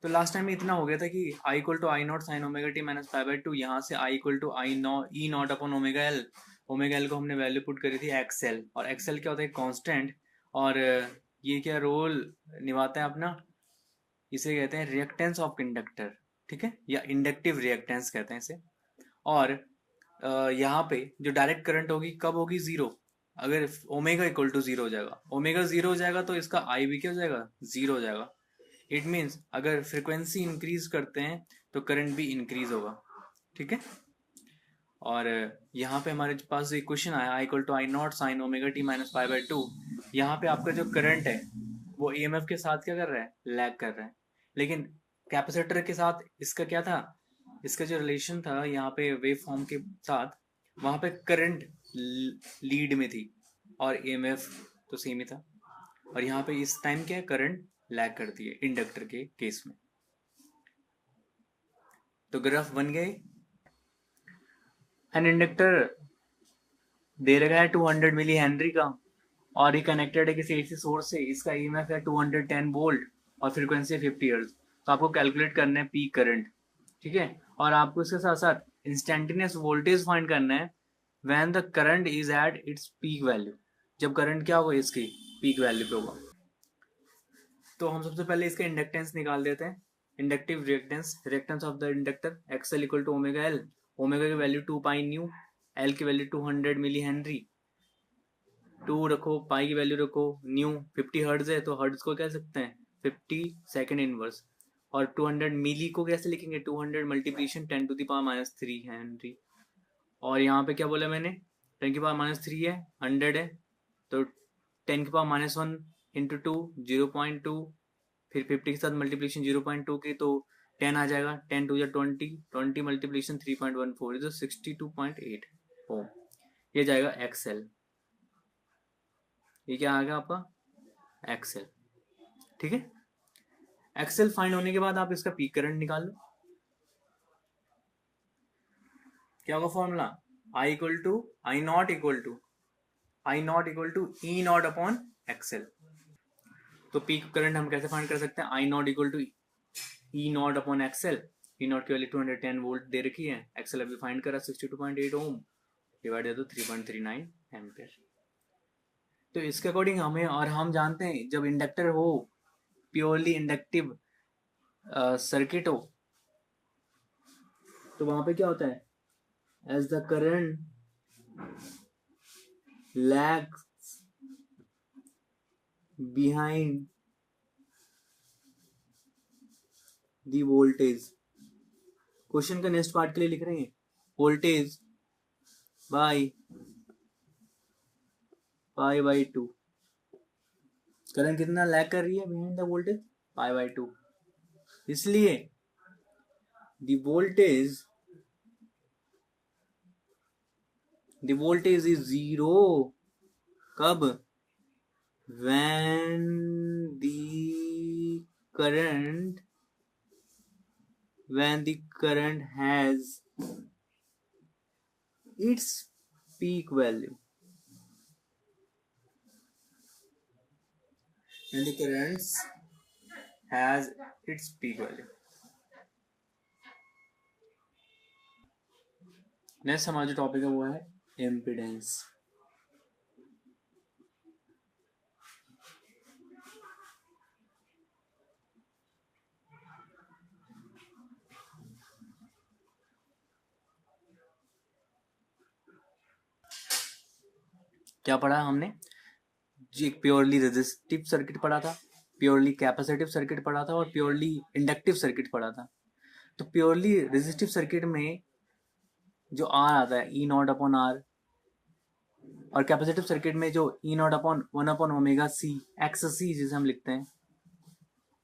तो last time में इतना हो गया था कि I equal to I not sine omega T minus pi by two, यहाँ से I equal to I naught E not upon omega L को हमने वैल्यू पुट करी थी एक्सएल, और एक्सएल क्या होता है, कांस्टेंट। और ये क्या रोल निभाता है अपना, इसे कहते हैं रिएक्टेंस ऑफ इंडक्टर, ठीक है, या इंडक्टिव रिएक्टेंस कहते हैं इसे। और यहाँ पे जो डायरेक्ट करंट होगी कब होगी, जीरो। अगर ओमेगा इक्वल टू जीरो हो जाएगा, ओमेगा जीरो हो जाएगा तो इसका आई भी क्या हो जाएगा, जीरो हो जाएगा। इट मीन्स अगर फ्रिक्वेंसी इंक्रीज करते हैं तो करंट भी इंक्रीज होगा, ठीक है। और यहाँ पे हमारे पास एक क्वेश्चन आया, I equal to I not sine omega T minus pi by two. यहाँ पे आपका जो करंट है वो ईएमएफ के साथ क्या कर रहा है, लैग कर रहा है। लेकिन कैपेसिटर के साथ इसका क्या था, इसका जो रिलेशन था यहाँ पे वेव फॉर्म के साथ, वहां पे करंट लीड में थी और ईएमएफ तो सेम ही था। और यहाँ पे इस टाइम क्या है, करंट लैग करती है इंडक्टर के केस में। तो ग्राफ बन गए। एन इंडक्टर दे रखा है 200 मिली हेनरी का, और ये कनेक्टेड है किसी एसी सोर्स से, इसका ईएमएफ है 210 वोल्ट और फ्रीक्वेंसी है 50 हर्ट्ज। तो आपको कैलकुलेट करना है पीक करंट, ठीक है। और आपको इसके साथ साथ इंस्टेंटेनियस वोल्टेज फाइंड करना है when the current is at its peak value, जब करंट क्या होगा, इसकी पीक वैल्यू पे होगा। तो हम सबसे पहले इसका इंडक्टेंस निकाल देते हैं। Inductive reactance, reactance of the inductor XL equal to omega L. Omega की वैल्यू 2 पाई न्यू, एल की वैल्यू 200 मिली हेनरी। 2 रखो, पाई की वैल्यू रखो, न्यू 50 हर्ट्ज है तो हर्ट्ज को कह सकते हैं 50 सेकेंड इनवर्स। और 200 मिली को कैसे लिखेंगे, 200 multiplication 10 to the power minus 3 henry. और यहाँ पे क्या बोला मैंने, 10 की पावर माइनस 3 है, 100 है, तो 10 की पावर माइनस 1 इंटू 2 0.2, फिर 50 के साथ मल्टीप्लीकेशन 0.2 की तो 10 आ जाएगा, 10 टू या 20, 20 मल्टीप्लीकेशन 3.14 इज 62.8 ओम। ये जाएगा एक्सएल, ये क्या आ गया आपका एक्सएल, ठीक है। एक्सएल फाइंड होने के बाद आप इसका पीक करंट निकाल लो। क्या होगा formula, I equal to I not equal to E not upon XL. तो पीक करंट हम कैसे फाइंड कर सकते हैं, I not equal to E not upon XL. E not की वैल्यू 210 वोल्ट दे रखी है, एक्सएल अभी फाइंड करा 62.8 ओम, डिवाइड दे दो 3.39 एम्पियर। तो इसके अकॉर्डिंग हमें, और हम जानते हैं जब इंडक्टर हो, प्योरली इंडक्टिव सर्किट हो, तो वहां पे क्या होता है, as the current lags behind the voltage। Question का नेक्स्ट पार्ट के लिए लिख रहे हैं, voltage by pi by two. Current कितना लैग कर रही है behind the voltage, pi by two. इसलिए द वोल्टेज इज जीरो कब, when the current has its peak value, when the current has its peak value। Next हमारा जो topic है वो है इम्पीडेंस। क्या पढ़ा हमने जी, एक प्योरली रेजिस्टिव सर्किट पढ़ा था, प्योरली कैपेसिटिव सर्किट पढ़ा था, और प्योरली इंडक्टिव सर्किट पढ़ा था। तो प्योरली रेजिस्टिव सर्किट में जो आर आता है ई नॉट अपॉन आर, और कैपेसिटिव सर्किट में जो E not upon 1 upon omega C X C जिसे हम लिखते हैं,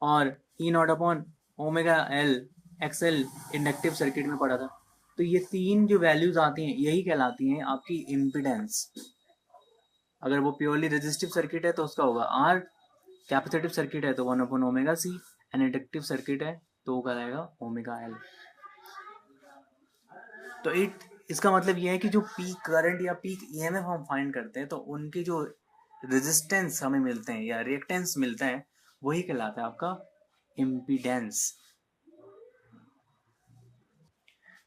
और E not upon omega L X L inductive circuit में पढ़ा था। तो ये तीन जो वैल्यूज आती हैं यही कहलाती हैं आपकी इम्पीडेंस। अगर वो प्योरली रेजिस्टिव सर्किट है तो उसका होगा आर, कैपेसिटिव सर्किट है तो 1 upon omega C, and inductive circuit है तो वो कहलाएगा ओमेगा एल। तो इसका मतलब यह है कि जो पीक करंट या पीक ईएमएफ हम फाइंड करते हैं तो उनके जो रेजिस्टेंस हमें मिलते हैं या रिएक्टेंस मिलता है वही कहलाता है आपका इम्पीडेंस।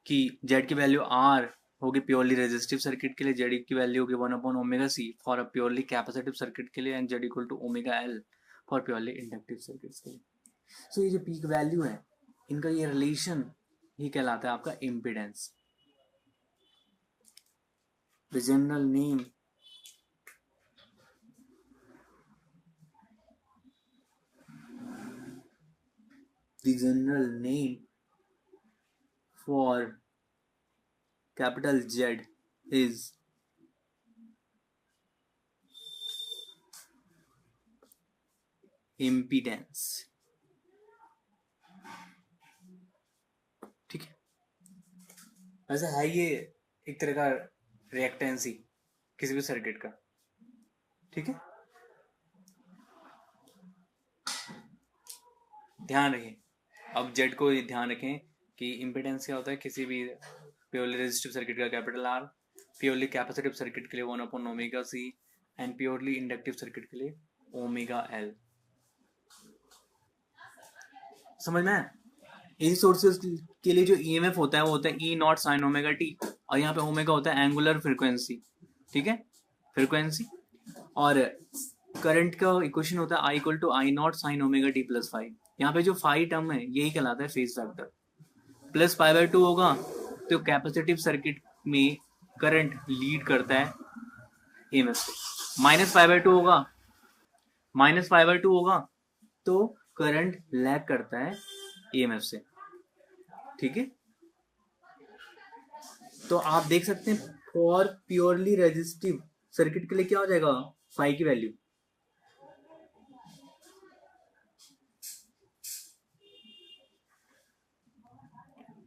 कि जेड की वैल्यू आर होगी प्योरली रेजिस्टिव सर्किट के लिए, जेड की वैल्यू होगी 1/ओमेगा c for a purely capacitive circuit के लिए, and Z equal to omega L for purely inductive circuits के लिए। सो ये जो पीक वैल्यू है, इनका ये रिलेशन ही कहलाता है आपका impedance. The general name for capital Z is impedance। ठीक है, वैसे है ये एक तरह का रिएक्टेंस ही किसी भी सर्किट का। ठीक है, ध्यान रखें, अब जेड को ध्यान रखें कि इम्पिडेंस क्या होता है किसी भी प्योरली रेजिस्टिव सर्किट का capital R, purely capacitive circuit के लिए 1/ओमेगा c, and purely inductive circuit के लिए ओमेगा एल। समझ में? एसी सोर्सेज के लिए जो ईएमएफ होता है वो होता है E not sine omega T, और यहाँ पे ओमेगा होता है एंगुलर फ्रीक्वेंसी। ठीक है, फ्रीक्वेंसी। और करंट का इक्वेशन होता है I equal to I not sine omega T plus five. यहाँ पे जो फाइव टर्म है यही कहलाता है phase factor. Plus pi by 2 होगा तो कैपेसिटिव सर्किट में करंट लीड करता है ईएमएफ से। माइनस पाई बाय 2 होगा तो करंट लैग करता है ईएमएफ से। ठीक है, तो आप देख सकते हैं फॉर प्योरली रेजिस्टिव सर्किट के लिए क्या हो जाएगा फाई की value,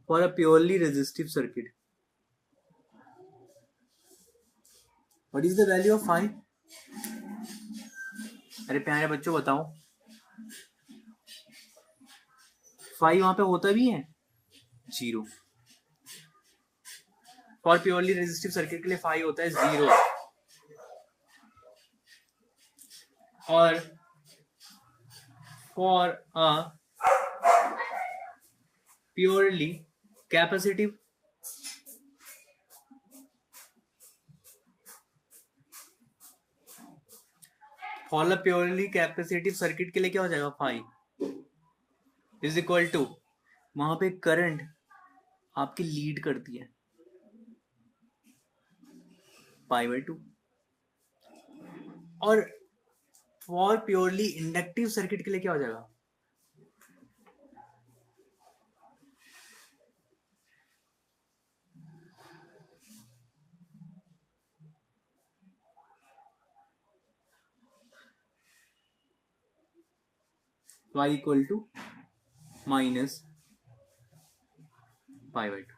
for a purely resistive circuit what is the value of phi? अरे प्यारे बच्चों बताओ, फाई वहां पे होता भी है 0। फॉर प्योरली रेजिस्टिव सर्किट के लिए फाई होता है 0, और for a purely capacitive circuit के लिए क्या हो जाएगा फाई इज इक्वल टू, वहां पे करंट आपकी लीड करती है पाई बाय 2, और फॉर प्योरली इंडक्टिव सर्किट के लिए क्या हो जाएगा y equal to minus pi by 2।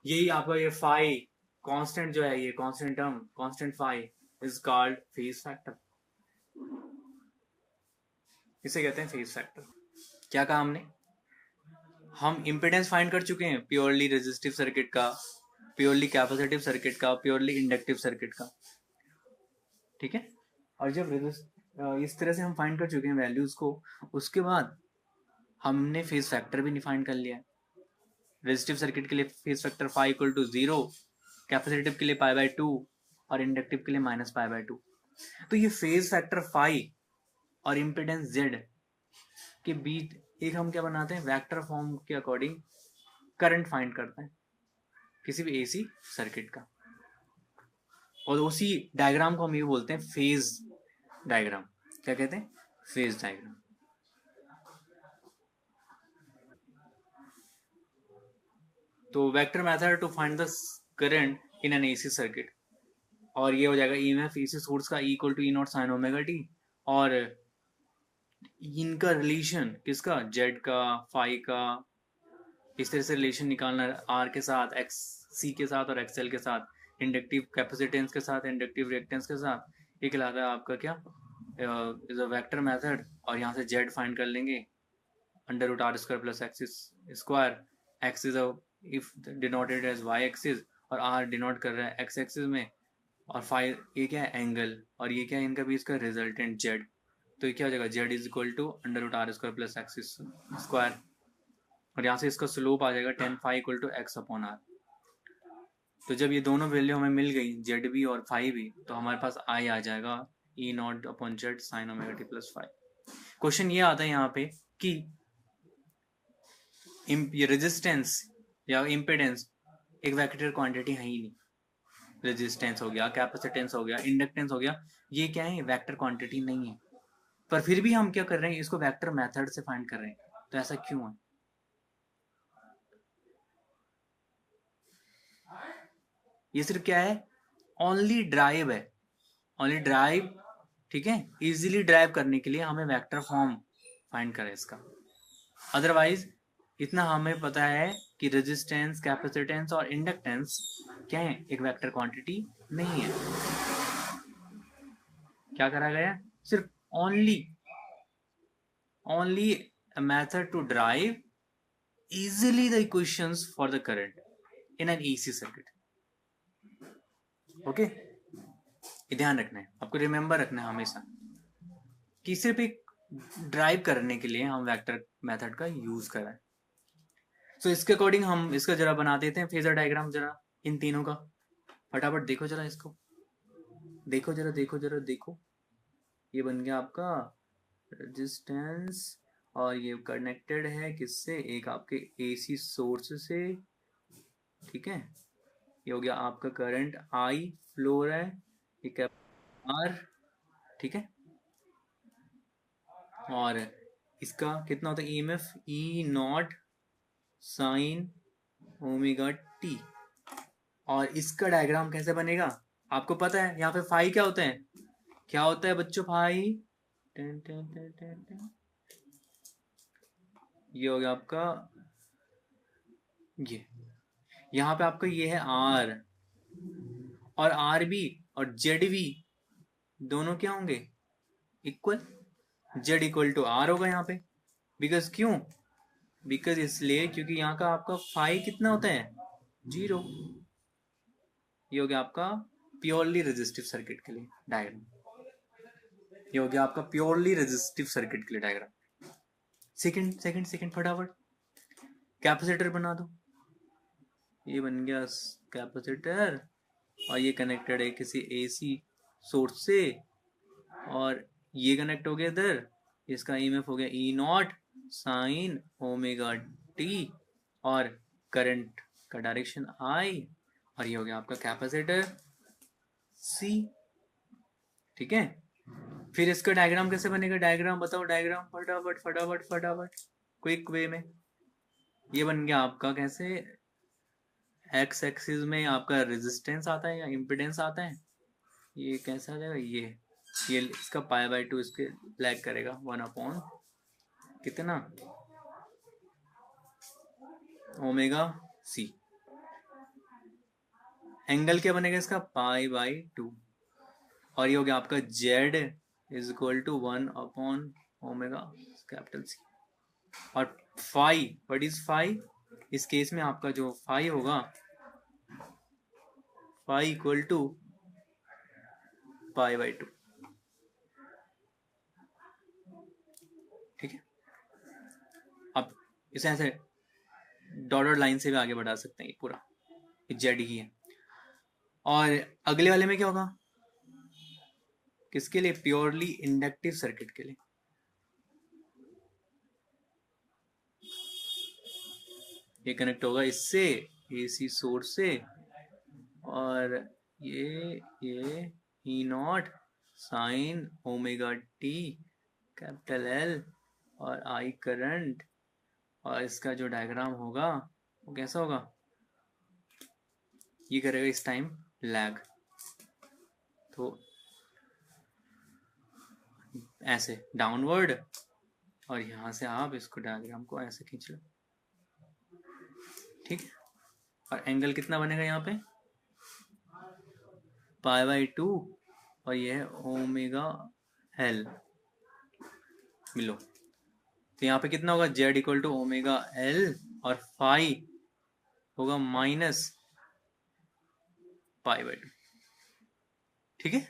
यही आपका ये फाई कांस्टेंट जो है, ये constant term, constant phi is called phase factor. इसे कहते हैं फेज फैक्टर। क्या कहा हमने? हम इम्पिडेंस फाइंड कर चुके हैं प्योरली रेजिस्टिव सर्किट का, प्योरली कैपेसिटिव सर्किट का, प्योरली इंडक्टिव सर्किट का। ठीक है, और जब इस तरह से हम फाइंड कर चुके हैं वैल्यूज को, उसके बाद हमने फेज फैक्टर भी डिफाइन कर लिया है। रेजिस्टिव सर्किट के लिए phase factor phi equal to 0, capacitive के लिए पाई बाय 2, और इंडक्टिव के लिए माइनस पाई बाय 2। तो ये फेज फैक्टर फाई और इम्पिडेंस जेड के बीच एक हम क्या बनाते हैं, वेक्टर फॉर्म के अकॉर्डिंग करंट फाइंड करते हैं किसी भी एसी सर्किट का, और उसी डायग्राम को हम ये बोलते हैं फेज डायग्राम। क्या कहते हैं? Phase diagram. तो vector method to find the current in an AC circuit, और ये हो जाएगा ईएमएफ एसी सोर्स का equal to E not sine omega T, और इनका रिलेशन किसका, जेड का, फाई का, इस तरह से रिलेशन निकालना आर के साथ, एक्स सी के साथ और एक्सएल के साथ, इंडक्टिव कैपेसिटेंस के साथ, इंडक्टिव रिएक्टेंस के साथ। ये कहलाता है आपका क्या, इज अ वेक्टर मेथड। और यहाँ से जेड फाइंड कर लेंगे under root r square plus axis square, x is if denoted as y axis, और आर डिनोट कर रहा है एक्स एक्सिस में, और फाइव ये क्या है एंगल, और ये क्या है इनका बीच का रिजल्टेंट जेड। तो ये क्या हो जाएगा, z is equal to under root r square plus axis square. और यहाँ से इसका स्लोप आ जाएगा tan phi equal to x upon r। तो जब ये दोनों वैल्यू हमें मिल गई जेड भी और फाई भी, तो हमारे पास आई आ जाएगा E not upon Z sine omega T plus five. Question ये आता है यहाँ पे कि ये रेजिस्टेंस या इम्पिडेंस एक वेक्टर क्वांटिटी है ही नहीं। रेजिस्टेंस हो गया, कैपेसिटेंस हो गया, इंडक्टेंस हो गया, ये क्या है, वेक्टर क्वांटिटी नहीं है। पर फिर भी हम क्या कर रहे हैं, इसको वेक्टर मेथड से फाइंड कर रहे हैं। तो ऐसा क्यों है? ये सिर्फ क्या है, ओनली ड्राइव है, ओनली ड्राइव, ठीक है, इजीली ड्राइव करने के लिए हमें वेक्टर फॉर्म फाइंड करें इसका। अदरवाइज इतना हमें पता है कि रेजिस्टेंस, कैपेसिटेंस और इंडक्टेंस क्या है, एक वेक्टर क्वांटिटी नहीं है। क्या करा गया, सिर्फ only a method to drive easily the equations for the current in an AC circuit. Okay, ये ध्यान रखना है, आपको रिमेंबर रखना है हमेशा कि सिर्फ एक ड्राइव करने के लिए हम वेक्टर मेथड का यूज कर रहे हैं। तो इसके अकॉर्डिंग हम इसका जरा बना देते हैं फेजर डायग्राम, जरा इन तीनों का फटाफट देखो जरा, इसको देखो जरा, देखो ये बन गया आपका रेजिस्टेंस और ये कनेक्टेड है किससे, एक आपके एसी सोर्स से, ठीक है। ये हो गया आपका करंट आई फ्लो हो रहा है, ये आर, ठीक है। और इसका कितना होता है EMF, E not sine omega T. और इसका डायग्राम कैसे बनेगा आपको पता है, यहाँ पे फाई क्या होता है, क्या होता है बच्चों, phi ten ten ten ten ten, ये हो गया आपका, ये यहाँ पे आपका ये है आर, और आर बी और जेड बी दोनों क्या होंगे, equal, z equal to r होगा यहाँ पे। बिकॉज क्यों, बिकॉज इसलिए क्योंकि यहाँ का आपका फाई कितना होता है, 0। ये हो गया आपका प्योरली रेजिस्टिव सर्किट के लिए डायग्राम, ये हो गया आपका प्योरली रेजिस्टिव सर्किट के लिए डायग्राम। सेकंड फटाफट कैपेसिटर बना दो, ये बन गया कैपेसिटर और ये कनेक्टेड है किसी एसी सोर्स से, और ये कनेक्ट हो गया इधर, इसका ईएमएफ हो गया ई नॉट साइन ओमेगा टी, और करंट का डायरेक्शन आई, और ये हो गया आपका कैपेसिटर सी, ठीक है। फिर इसका डायग्राम कैसे बनेगा, डायग्राम बताओ, डायग्राम फटाफट फटाफट फटाफट क्विक वे में। ये बन गया आपका कैसे, एक्स एक्सिस में आपका रेजिस्टेंस आता है या इम्पिडेंस आता है, ये कैसा आ जाएगा, ये इसका पाई बाय 2 इसके लैग करेगा 1 अपॉन कितना, ओमेगा सी। एंगल क्या बनेगा इसका, पाई बाय 2, और ये हो गया आपका z is equal to 1 upon omega capital C. और फाई, व्हाट इज फाई, इस केस में आपका जो फाई होगा, phi equal to pi by 2, ठीक है। अब इसे ऐसे डॉटेड लाइन से भी आगे बढ़ा सकते हैं, ये पूरा जेड ही है। और अगले वाले में क्या होगा, किसके लिए, प्योरली इंडक्टिव सर्किट के लिए। ये कनेक्ट होगा इससे एसी सोर्स से, और ये E not sine omega T capital L और आई करंट, और इसका जो डायग्राम होगा वो कैसा होगा, ये करेगा इस टाइम लैग, तो ऐसे डाउनवर्ड, और यहां से आप इसको डायग्राम को ऐसे खींच लो, ठीक है। और एंगल कितना बनेगा यहाँ पे, पाई बाय 2, और ये है ओमेगा एल, मिलो। तो यहाँ पे कितना होगा, z equal to omega l, और फाई होगा माइनस पाई बाय 2, ठीक है।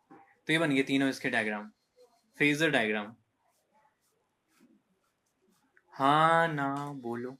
तो ये बन गए तीनों इसके डायग्राम, फेजर डायग्राम। हाँ ना बोलो।